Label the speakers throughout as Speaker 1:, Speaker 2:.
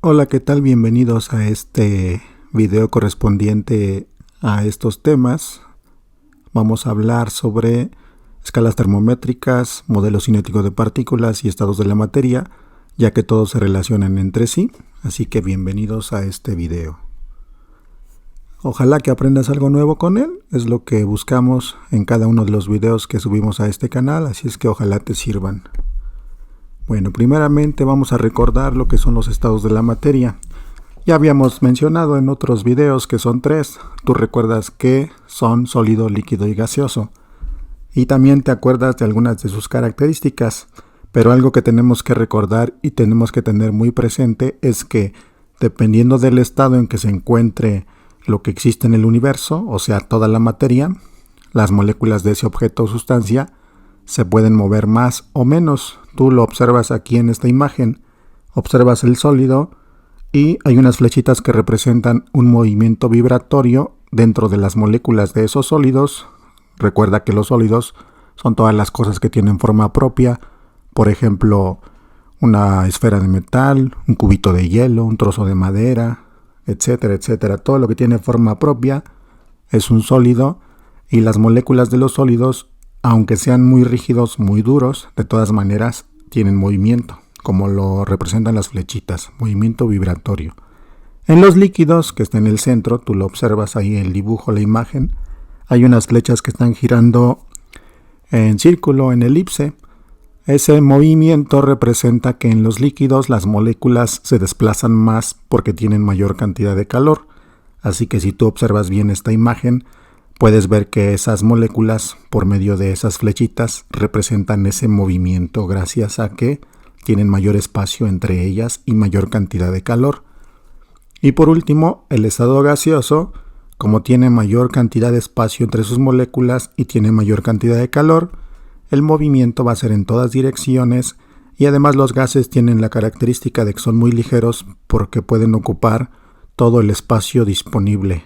Speaker 1: Hola, ¿qué tal? Bienvenidos a este video correspondiente a estos temas. Vamos a hablar sobre escalas termométricas, modelos cinéticos de partículas y estados de la materia, ya que todos se relacionan entre sí, así que bienvenidos a este video. Ojalá que aprendas algo nuevo con él, es lo que buscamos en cada uno de los videos que subimos a este canal, así es que ojalá te sirvan. Bueno, primeramente vamos a recordar lo que son los estados de la materia. Ya habíamos mencionado en otros videos que son tres. Tú recuerdas que son sólido, líquido y gaseoso. Y también te acuerdas de algunas de sus características. Pero algo que tenemos que recordar y tenemos que tener muy presente es que dependiendo del estado en que se encuentre lo que existe en el universo, o sea, toda la materia, las moléculas de ese objeto o sustancia se pueden mover más o menos. Tú lo observas aquí en esta imagen. Observas el sólido y hay unas flechitas que representan un movimiento vibratorio dentro de las moléculas de esos sólidos. Recuerda que los sólidos son todas las cosas que tienen forma propia. Por ejemplo, una esfera de metal, un cubito de hielo, un trozo de madera, etcétera, etcétera. Todo lo que tiene forma propia es un sólido y las moléculas de los sólidos, aunque sean muy rígidos, muy duros, de todas maneras tienen movimiento, como lo representan las flechitas, movimiento vibratorio. En los líquidos, que está en el centro, tú lo observas ahí en el dibujo, la imagen, hay unas flechas que están girando en círculo, en elipse. Ese movimiento representa que en los líquidos las moléculas se desplazan más porque tienen mayor cantidad de calor. Así que si tú observas bien esta imagen, puedes ver que esas moléculas, por medio de esas flechitas, representan ese movimiento gracias a que tienen mayor espacio entre ellas y mayor cantidad de calor. Y por último, el estado gaseoso, como tiene mayor cantidad de espacio entre sus moléculas y tiene mayor cantidad de calor, el movimiento va a ser en todas direcciones y además los gases tienen la característica de que son muy ligeros porque pueden ocupar todo el espacio disponible.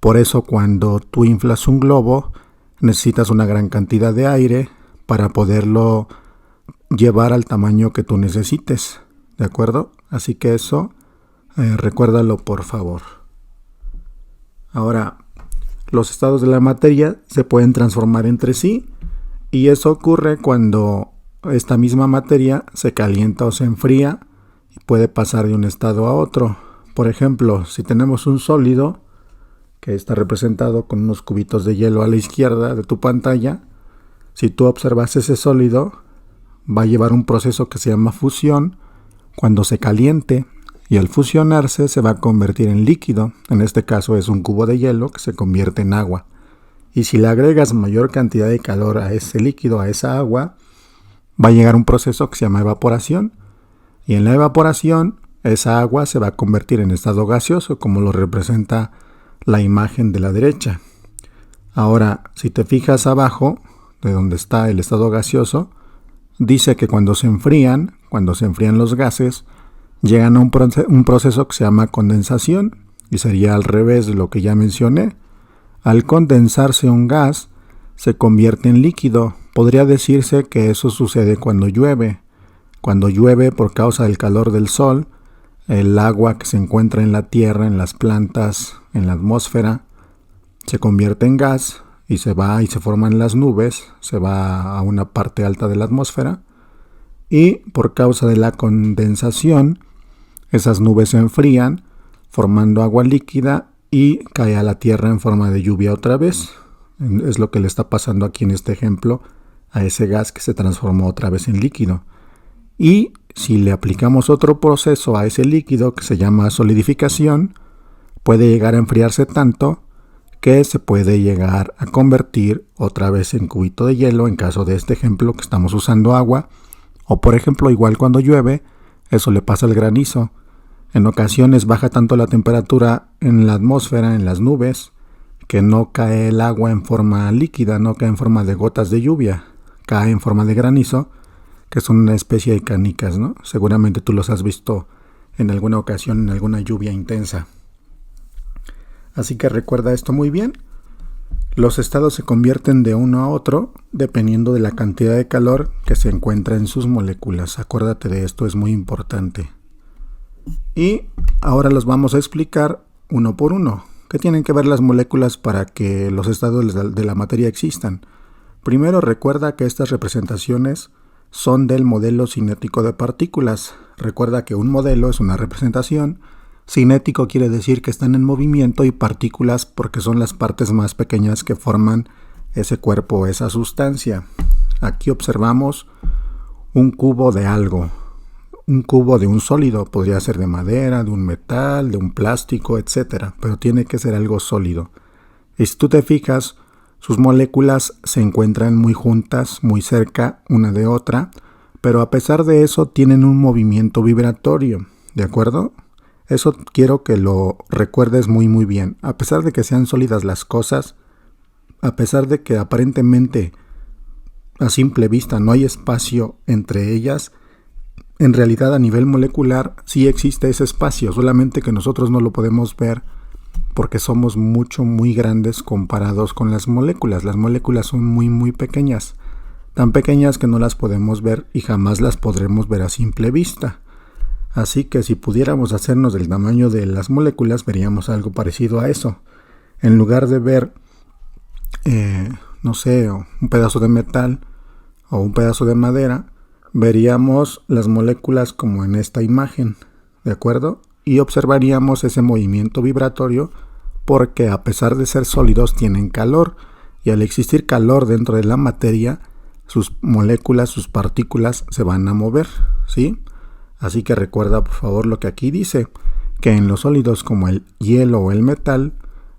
Speaker 1: Por eso cuando tú inflas un globo, necesitas una gran cantidad de aire para poderlo llevar al tamaño que tú necesites, ¿de acuerdo? Así que eso, recuérdalo por favor. Ahora, los estados de la materia se pueden transformar entre sí y eso ocurre cuando esta misma materia se calienta o se enfría y puede pasar de un estado a otro. Por ejemplo, si tenemos un sólido, que está representado con unos cubitos de hielo a la izquierda de tu pantalla, si tú observas ese sólido, va a llevar un proceso que se llama fusión cuando se caliente y al fusionarse se va a convertir en líquido. En este caso es un cubo de hielo que se convierte en agua. Y si le agregas mayor cantidad de calor a ese líquido, a esa agua, va a llegar un proceso que se llama evaporación. Y en la evaporación, esa agua se va a convertir en estado gaseoso, como lo representa la imagen de la derecha. Ahora, si te fijas abajo, de donde está el estado gaseoso, dice que cuando se enfrían los gases, llegan a un proceso que se llama condensación, y sería al revés de lo que ya mencioné. Al condensarse un gas, se convierte en líquido. Podría decirse que eso sucede cuando llueve. Cuando llueve por causa del calor del sol, el agua que se encuentra en la tierra, en las plantas, en la atmósfera, se convierte en gas y se va y se forman las nubes, se va a una parte alta de la atmósfera y por causa de la condensación, esas nubes se enfrían formando agua líquida y cae a la tierra en forma de lluvia otra vez. Es lo que le está pasando aquí en este ejemplo a ese gas que se transformó otra vez en líquido. Y si le aplicamos otro proceso a ese líquido que se llama solidificación, puede llegar a enfriarse tanto que se puede llegar a convertir otra vez en cubito de hielo en caso de este ejemplo que estamos usando agua. O por ejemplo, igual cuando llueve, eso le pasa al granizo. En ocasiones baja tanto la temperatura en la atmósfera, en las nubes, que no cae el agua en forma líquida, no cae en forma de gotas de lluvia, cae en forma de granizo, que son una especie de canicas, ¿no? Seguramente tú los has visto en alguna ocasión, en alguna lluvia intensa. Así que recuerda esto muy bien. Los estados se convierten de uno a otro dependiendo de la cantidad de calor que se encuentra en sus moléculas. Acuérdate de esto, es muy importante. Y ahora los vamos a explicar uno por uno. ¿Qué tienen que ver las moléculas para que los estados de la materia existan? Primero, recuerda que estas representaciones son del modelo cinético de partículas. Recuerda que un modelo es una representación. Cinético quiere decir que están en movimiento, y partículas porque son las partes más pequeñas que forman ese cuerpo o esa sustancia. Aquí observamos un cubo de algo. Un cubo de un sólido, podría ser de madera, de un metal, de un plástico, etc. Pero tiene que ser algo sólido. Y si tú te fijas, sus moléculas se encuentran muy juntas, muy cerca una de otra, pero a pesar de eso tienen un movimiento vibratorio, ¿de acuerdo? Eso quiero que lo recuerdes muy bien. A pesar de que sean sólidas las cosas, a pesar de que aparentemente a simple vista no hay espacio entre ellas, en realidad a nivel molecular sí existe ese espacio, solamente que nosotros no lo podemos ver porque somos muy grandes comparados con las moléculas. Las moléculas son muy pequeñas, tan pequeñas que no las podemos ver y jamás las podremos ver a simple vista. Así que si pudiéramos hacernos del tamaño de las moléculas, veríamos algo parecido a eso. En lugar de ver, un pedazo de metal o un pedazo de madera, veríamos las moléculas como en esta imagen, ¿de acuerdo? Y observaríamos ese movimiento vibratorio porque a pesar de ser sólidos tienen calor, y al existir calor dentro de la materia, sus moléculas, sus partículas se van a mover, ¿sí? Así que recuerda por favor lo que aquí dice, que en los sólidos como el hielo o el metal,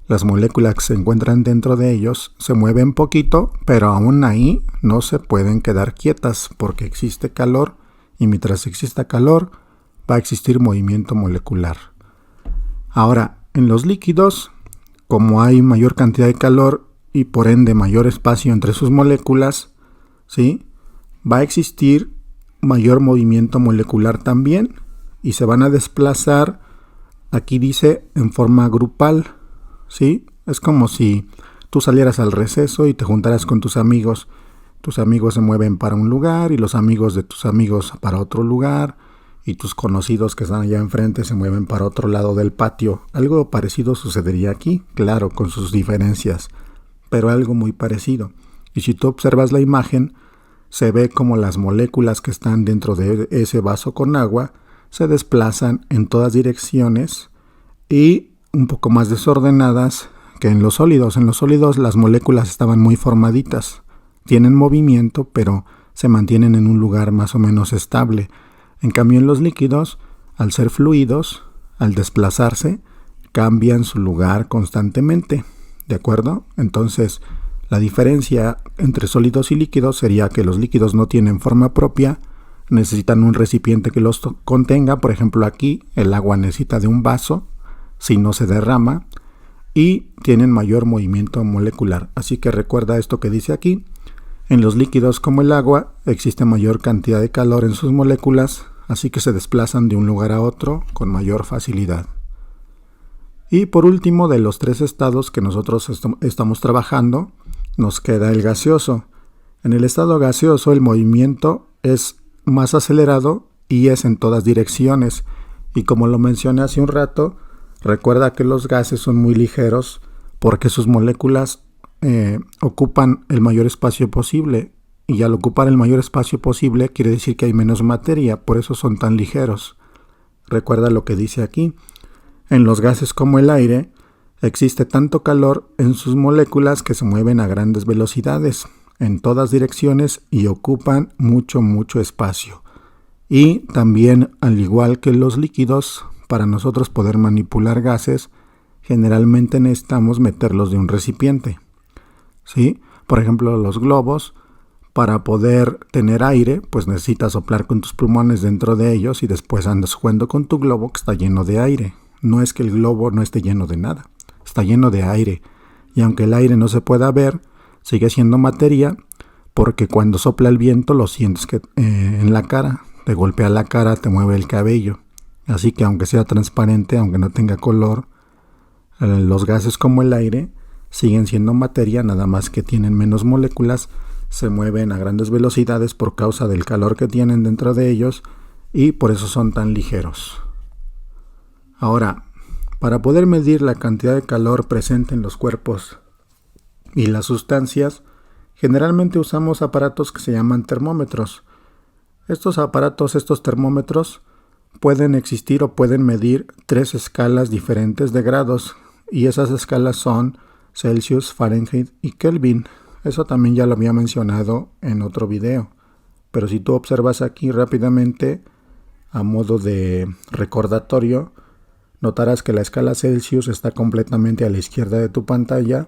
Speaker 1: las moléculas que se encuentran dentro de ellos se mueven poquito, pero aún ahí no se pueden quedar quietas porque existe calor, y mientras exista calor va a existir movimiento molecular. Ahora, en los líquidos, como hay mayor cantidad de calor y por ende mayor espacio entre sus moléculas, ¿sí?, va a existir mayor movimiento molecular también, y se van a desplazar, aquí dice, en forma grupal. ¿Sí? Es como si tú salieras al receso y te juntaras con tus amigos. Tus amigos se mueven para un lugar y los amigos de tus amigos para otro lugar, y tus conocidos que están allá enfrente se mueven para otro lado del patio. Algo parecido sucedería aquí, claro, con sus diferencias, pero algo muy parecido. Y si tú observas la imagen, se ve como las moléculas que están dentro de ese vaso con agua se desplazan en todas direcciones y un poco más desordenadas que en los sólidos. En los sólidos las moléculas estaban muy formaditas, tienen movimiento, pero se mantienen en un lugar más o menos estable. En cambio en los líquidos, al ser fluidos, al desplazarse, cambian su lugar constantemente, ¿de acuerdo? Entonces, la diferencia entre sólidos y líquidos sería que los líquidos no tienen forma propia, necesitan un recipiente que los contenga. Por ejemplo, aquí el agua necesita de un vaso, si no se derrama, y tienen mayor movimiento molecular. Así que recuerda esto que dice aquí. En los líquidos como el agua existe mayor cantidad de calor en sus moléculas, así que se desplazan de un lugar a otro con mayor facilidad. Y por último, de los tres estados que nosotros estamos trabajando, nos queda el gaseoso. En el estado gaseoso el movimiento es más acelerado y es en todas direcciones. Y como lo mencioné hace un rato, recuerda que los gases son muy ligeros porque sus moléculas ocupan el mayor espacio posible, y al ocupar el mayor espacio posible quiere decir que hay menos materia, por eso son tan ligeros. Recuerda lo que dice aquí. En los gases como el aire existe tanto calor en sus moléculas que se mueven a grandes velocidades en todas direcciones y ocupan mucho espacio. Y también, al igual que los líquidos, para nosotros poder manipular gases, generalmente necesitamos meterlos de un recipiente, ¿sí? Por ejemplo, los globos, para poder tener aire, pues necesitas soplar con tus pulmones dentro de ellos y después andas jugando con tu globo que está lleno de aire. No es que el globo no esté lleno de nada, está lleno de aire. Y aunque el aire no se pueda ver, sigue siendo materia, porque cuando sopla el viento lo sientes en la cara, te golpea la cara, te mueve el cabello. Así que aunque sea transparente, aunque no tenga color, los gases como el aire siguen siendo materia, nada más que tienen menos moléculas, se mueven a grandes velocidades por causa del calor que tienen dentro de ellos y por eso son tan ligeros. Ahora, para poder medir la cantidad de calor presente en los cuerpos y las sustancias, generalmente usamos aparatos que se llaman termómetros. Estos aparatos, estos termómetros, pueden existir o pueden medir 3 escalas diferentes de grados, y esas escalas son Celsius, Fahrenheit y Kelvin. Eso también ya lo había mencionado en otro video, pero si tú observas aquí rápidamente, a modo de recordatorio, notarás que la escala Celsius está completamente a la izquierda de tu pantalla,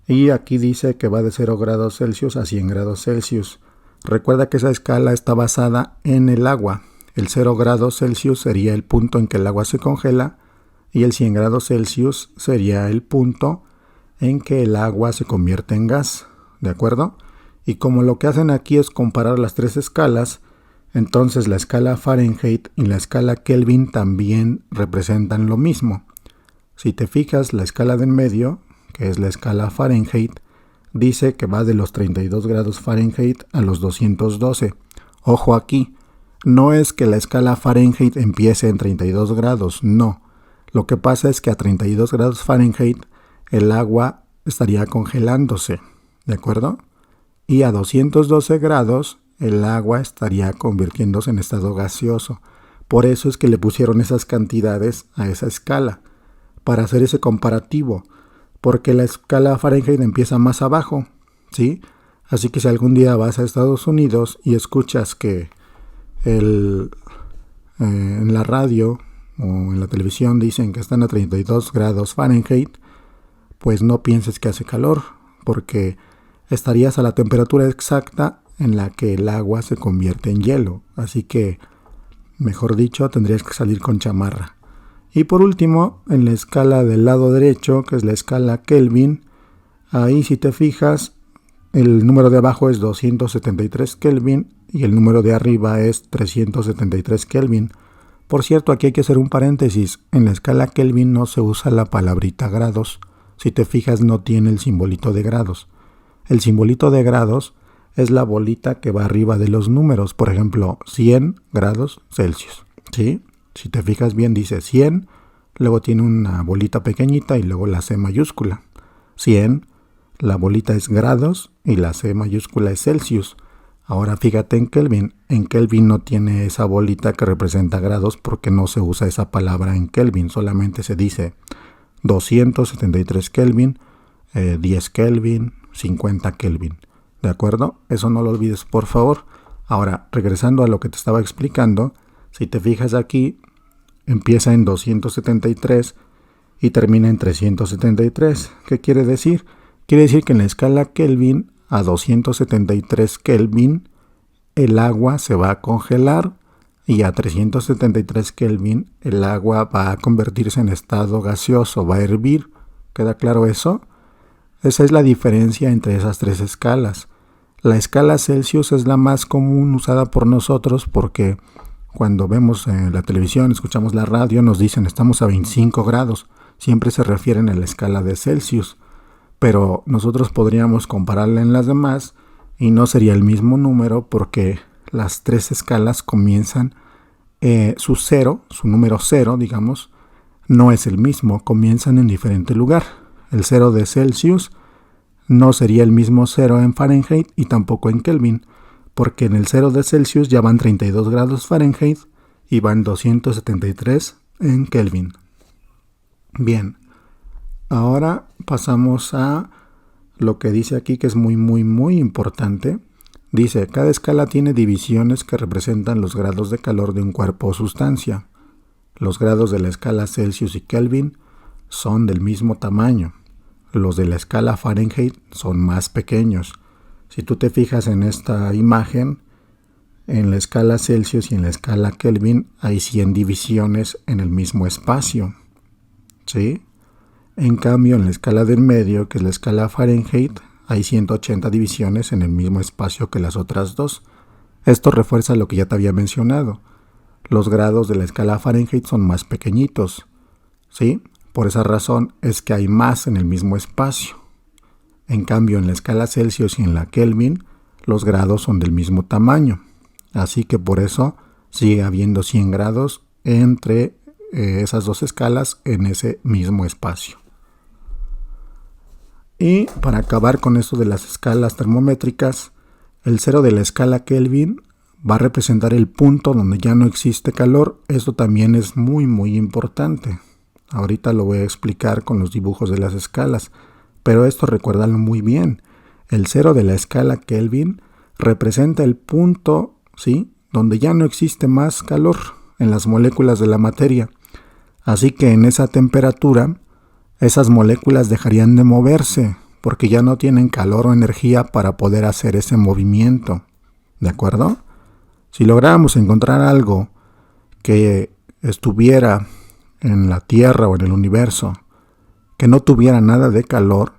Speaker 1: y aquí dice que va de 0 grados Celsius a 100 grados Celsius. Recuerda que esa escala está basada en el agua. El 0 grados Celsius sería el punto en que el agua se congela, y el 100 grados Celsius sería el punto en que el agua se convierte en gas, ¿de acuerdo? Y como lo que hacen aquí es comparar las 3 escalas, entonces la escala Fahrenheit y la escala Kelvin también representan lo mismo. Si te fijas, la escala de en medio, que es la escala Fahrenheit, dice que va de los 32 grados Fahrenheit a los 212. Ojo aquí, no es que la escala Fahrenheit empiece en 32 grados, no. Lo que pasa es que a 32 grados Fahrenheit el agua estaría congelándose, ¿de acuerdo? Y a 212 grados el agua estaría convirtiéndose en estado gaseoso. Por eso es que le pusieron esas cantidades a esa escala, para hacer ese comparativo, porque la escala Fahrenheit empieza más abajo, ¿sí? Así que si algún día vas a Estados Unidos y escuchas que en la radio o en la televisión dicen que están a 32 grados Fahrenheit, pues no pienses que hace calor, porque estarías a la temperatura exacta en la que el agua se convierte en hielo. Así que, mejor dicho, tendrías que salir con chamarra. Y por último, en la escala del lado derecho, que es la escala Kelvin, ahí si te fijas, el número de abajo es 273 Kelvin y el número de arriba es 373 Kelvin. Por cierto, aquí hay que hacer un paréntesis. En la escala Kelvin no se usa la palabrita grados. Si te fijas, no tiene el simbolito de grados. El simbolito de grados es la bolita que va arriba de los números. Por ejemplo, 100 grados Celsius, ¿sí? Si te fijas bien, dice 100, luego tiene una bolita pequeñita y luego la C mayúscula. 100, la bolita es grados y la C mayúscula es Celsius. Ahora fíjate en Kelvin. En Kelvin no tiene esa bolita que representa grados porque no se usa esa palabra en Kelvin. Solamente se dice 273 Kelvin, 10 Kelvin, 50 Kelvin. ¿De acuerdo? Eso no lo olvides, por favor. Ahora, regresando a lo que te estaba explicando, si te fijas aquí, empieza en 273 y termina en 373. ¿Qué quiere decir? Quiere decir que en la escala Kelvin, a 273 Kelvin, el agua se va a congelar, y a 373 Kelvin el agua va a convertirse en estado gaseoso, va a hervir. ¿Queda claro eso? Esa es la diferencia entre esas 3 escalas. La escala Celsius es la más común usada por nosotros porque cuando vemos la televisión, escuchamos la radio, nos dicen estamos a 25 grados. Siempre se refieren a la escala de Celsius. Pero nosotros podríamos compararla en las demás y no sería el mismo número porque las 3 escalas comienzan, su número 0, digamos, no es el mismo, comienzan en diferente lugar. El 0 de Celsius no sería el mismo 0 en Fahrenheit y tampoco en Kelvin, porque en el 0 de Celsius ya van 32 grados Fahrenheit y van 273 en Kelvin. Bien, ahora pasamos a lo que dice aquí, que es muy importante. Dice, cada escala tiene divisiones que representan los grados de calor de un cuerpo o sustancia. Los grados de la escala Celsius y Kelvin son del mismo tamaño. Los de la escala Fahrenheit son más pequeños. Si tú te fijas en esta imagen, en la escala Celsius y en la escala Kelvin hay 100 divisiones en el mismo espacio, ¿sí? En cambio, en la escala del medio, que es la escala Fahrenheit, hay 180 divisiones en el mismo espacio que las otras dos. Esto refuerza lo que ya te había mencionado. Los grados de la escala Fahrenheit son más pequeñitos, ¿sí? Por esa razón es que hay más en el mismo espacio. En cambio, en la escala Celsius y en la Kelvin, los grados son del mismo tamaño. Así que por eso sigue habiendo 100 grados entre esas dos escalas en ese mismo espacio. Y para acabar con esto de las escalas termométricas, el cero de la escala Kelvin va a representar el punto donde ya no existe calor. Esto también es muy importante. Ahorita lo voy a explicar con los dibujos de las escalas, pero esto recuérdalo muy bien. El cero de la escala Kelvin representa el punto, ¿sí?, donde ya no existe más calor en las moléculas de la materia. Así que en esa temperatura, esas moléculas dejarían de moverse porque ya no tienen calor o energía para poder hacer ese movimiento. ¿De acuerdo? Si lográramos encontrar algo que estuviera en la Tierra o en el universo que no tuviera nada de calor,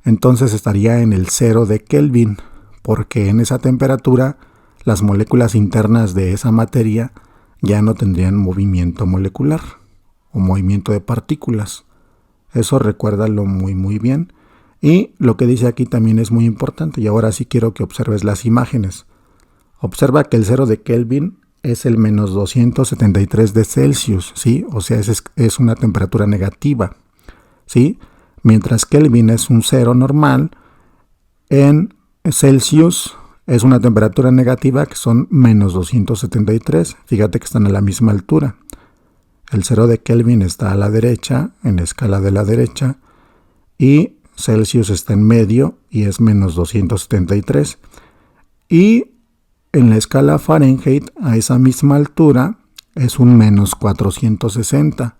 Speaker 1: entonces estaría en el cero de Kelvin, porque en esa temperatura las moléculas internas de esa materia ya no tendrían movimiento molecular o movimiento de partículas. Eso recuérdalo muy bien. Y lo que dice aquí también es muy importante, y ahora sí quiero que observes las imágenes. Observa que el cero de Kelvin es el menos 273 de Celsius, ¿sí? O sea, es una temperatura negativa, ¿sí? Mientras Kelvin es un cero normal, en Celsius es una temperatura negativa que son menos 273. Fíjate que están a la misma altura. El cero de Kelvin está a la derecha, en la escala de la derecha, y Celsius está en medio y es menos 273. Y en la escala Fahrenheit, a esa misma altura, es un menos 460.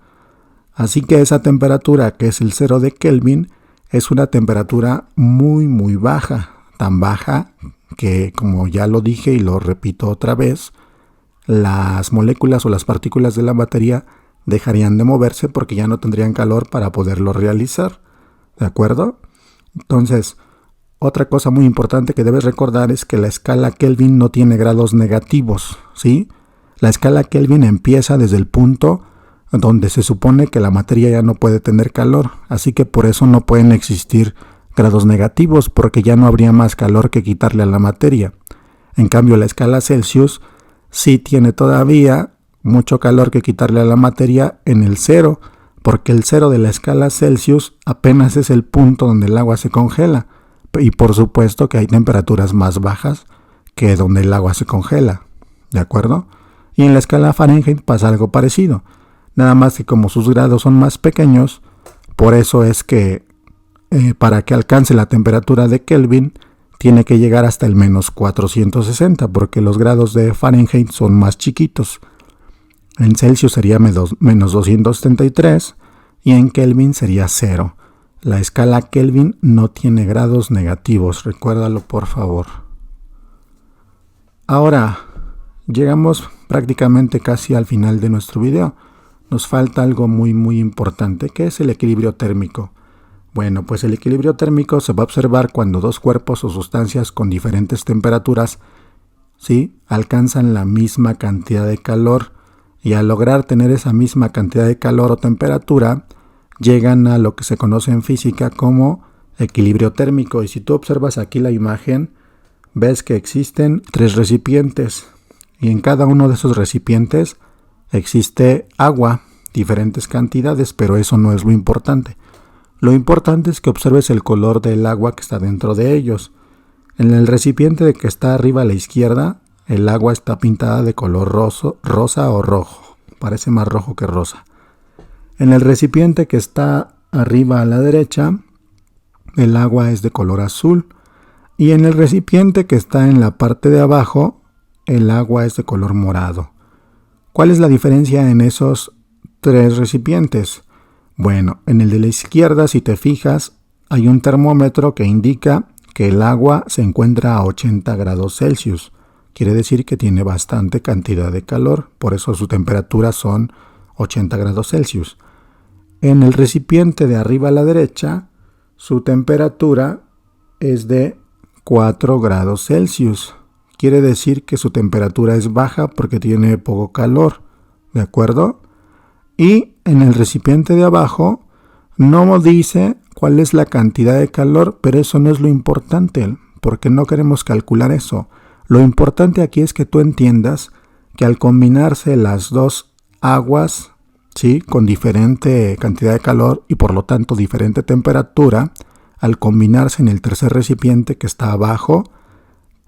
Speaker 1: Así que esa temperatura, que es el cero de Kelvin, es una temperatura muy baja. Tan baja que, como ya lo dije y lo repito otra vez, las moléculas o las partículas de la materia dejarían de moverse porque ya no tendrían calor para poderlo realizar. ¿De acuerdo? Entonces, otra cosa muy importante que debes recordar es que la escala Kelvin no tiene grados negativos, ¿sí? La escala Kelvin empieza desde el punto donde se supone que la materia ya no puede tener calor, así que por eso no pueden existir grados negativos, porque ya no habría más calor que quitarle a la materia. En cambio, la escala Celsius sí tiene todavía mucho calor que quitarle a la materia en el cero, porque el cero de la escala Celsius apenas es el punto donde el agua se congela, y por supuesto que hay temperaturas más bajas que donde el agua se congela, ¿de acuerdo? Y en la escala Fahrenheit pasa algo parecido, nada más que como sus grados son más pequeños, por eso es que para que alcance la temperatura de Kelvin tiene que llegar hasta el menos 460, porque los grados de Fahrenheit son más chiquitos. En Celsius sería menos 273 y en Kelvin sería 0. La escala Kelvin no tiene grados negativos, recuérdalo por favor. Ahora, llegamos prácticamente casi al final de nuestro video. Nos falta algo muy importante, que es el equilibrio térmico. Bueno, pues el equilibrio térmico se va a observar cuando dos cuerpos o sustancias con diferentes temperaturas, ¿sí?, alcanzan la misma cantidad de calor, y al lograr tener esa misma cantidad de calor o temperatura, llegan a lo que se conoce en física como equilibrio térmico. Y si tú observas aquí la imagen, ves que existen 3 recipientes, y en cada uno de esos recipientes existe agua, diferentes cantidades, pero eso no es lo importante. Lo importante es que observes el color del agua que está dentro de ellos. En el recipiente que está arriba a la izquierda, el agua está pintada de color rosa o rojo. Parece más rojo que rosa. En el recipiente que está arriba a la derecha, el agua es de color azul. Y en el recipiente que está en la parte de abajo, el agua es de color morado. ¿Cuál es la diferencia en esos 3 recipientes? Bueno, en el de la izquierda, si te fijas, hay un termómetro que indica que el agua se encuentra a 80 grados Celsius. Quiere decir que tiene bastante cantidad de calor, por eso su temperatura son 80 grados Celsius. En el recipiente de arriba a la derecha, su temperatura es de 4 grados Celsius. Quiere decir que su temperatura es baja porque tiene poco calor, ¿de acuerdo? Y en el recipiente de abajo no dice cuál es la cantidad de calor, pero eso no es lo importante, porque no queremos calcular eso. Lo importante aquí es que tú entiendas que al combinarse las dos aguas, ¿sí? Con diferente cantidad de calor y por lo tanto diferente temperatura, al combinarse en el tercer recipiente que está abajo,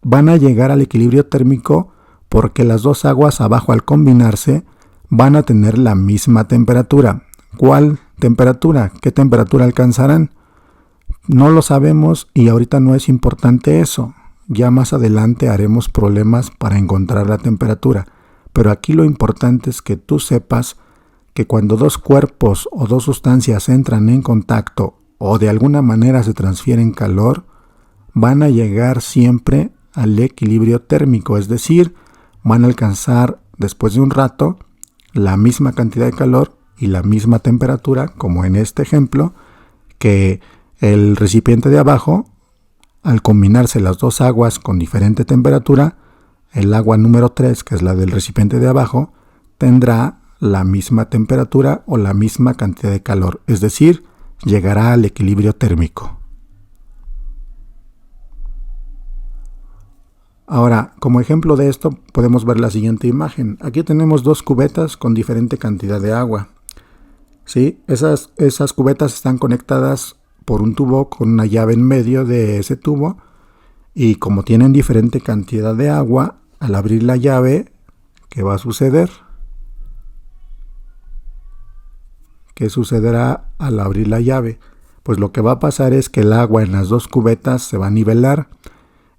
Speaker 1: van a llegar al equilibrio térmico porque las dos aguas abajo al combinarse van a tener la misma temperatura. ¿Cuál temperatura? ¿Qué temperatura alcanzarán? No lo sabemos y ahorita no es importante eso. Ya más adelante haremos problemas para encontrar la temperatura. Pero aquí lo importante es que tú sepas que cuando dos cuerpos o dos sustancias entran en contacto o de alguna manera se transfieren calor, van a llegar siempre al equilibrio térmico, es decir, van a alcanzar después de un rato la misma cantidad de calor y la misma temperatura, como en este ejemplo, que el recipiente de abajo, al combinarse las dos aguas con diferente temperatura, el agua número 3, que es la del recipiente de abajo, tendrá la misma temperatura o la misma cantidad de calor, es decir, llegará al equilibrio térmico. Ahora, como ejemplo de esto, podemos ver la siguiente imagen. Aquí tenemos dos cubetas con diferente cantidad de agua. ¿Sí? Esas cubetas están conectadas por un tubo con una llave en medio de ese tubo. Y como tienen diferente cantidad de agua, al abrir la llave, ¿qué va a suceder? ¿Qué sucederá al abrir la llave? Pues lo que va a pasar es que el agua en las dos cubetas se va a nivelar.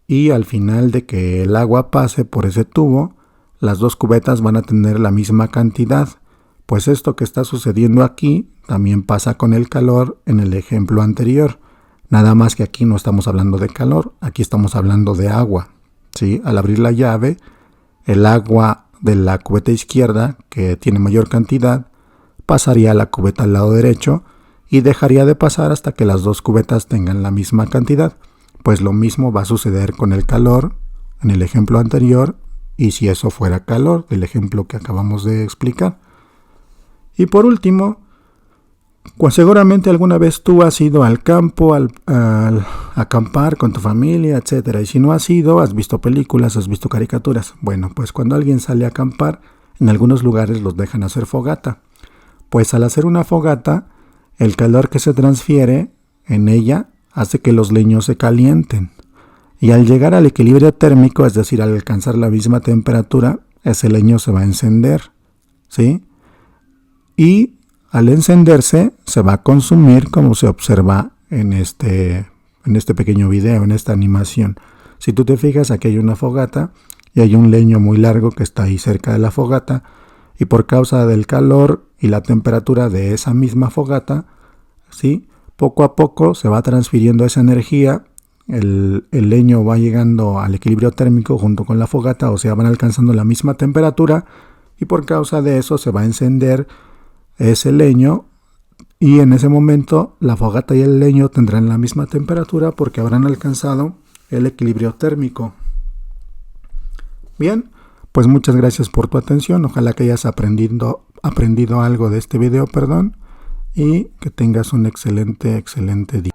Speaker 1: Y al final de que el agua pase por ese tubo, las dos cubetas van a tener la misma cantidad. Pues esto que está sucediendo aquí también pasa con el calor en el ejemplo anterior. Nada más que aquí no estamos hablando de calor, aquí estamos hablando de agua. ¿Sí? Al abrir la llave, el agua de la cubeta izquierda, que tiene mayor cantidad, pasaría a la cubeta al lado derecho y dejaría de pasar hasta que las dos cubetas tengan la misma cantidad. Pues lo mismo va a suceder con el calor en el ejemplo anterior y si eso fuera calor del ejemplo que acabamos de explicar. Y por último, pues seguramente alguna vez tú has ido al campo al acampar con tu familia, etc. Y si no has ido, has visto películas, has visto caricaturas. Bueno, pues cuando alguien sale a acampar, en algunos lugares los dejan hacer fogata. Pues al hacer una fogata, el calor que se transfiere en ella hace que los leños se calienten. Y al llegar al equilibrio térmico, es decir, al alcanzar la misma temperatura, ese leño se va a encender, ¿sí? Y al encenderse, se va a consumir como se observa en este pequeño video, en esta animación. Si tú te fijas, aquí hay una fogata y hay un leño muy largo que está ahí cerca de la fogata y por causa del calor y la temperatura de esa misma fogata, ¿sí? Poco a poco se va transfiriendo esa energía, el leño va llegando al equilibrio térmico junto con la fogata, o sea, van alcanzando la misma temperatura y por causa de eso se va a encender ese leño y en ese momento la fogata y el leño tendrán la misma temperatura porque habrán alcanzado el equilibrio térmico. Bien, pues muchas gracias por tu atención, ojalá que hayas aprendido algo de este video, y que tengas un excelente día.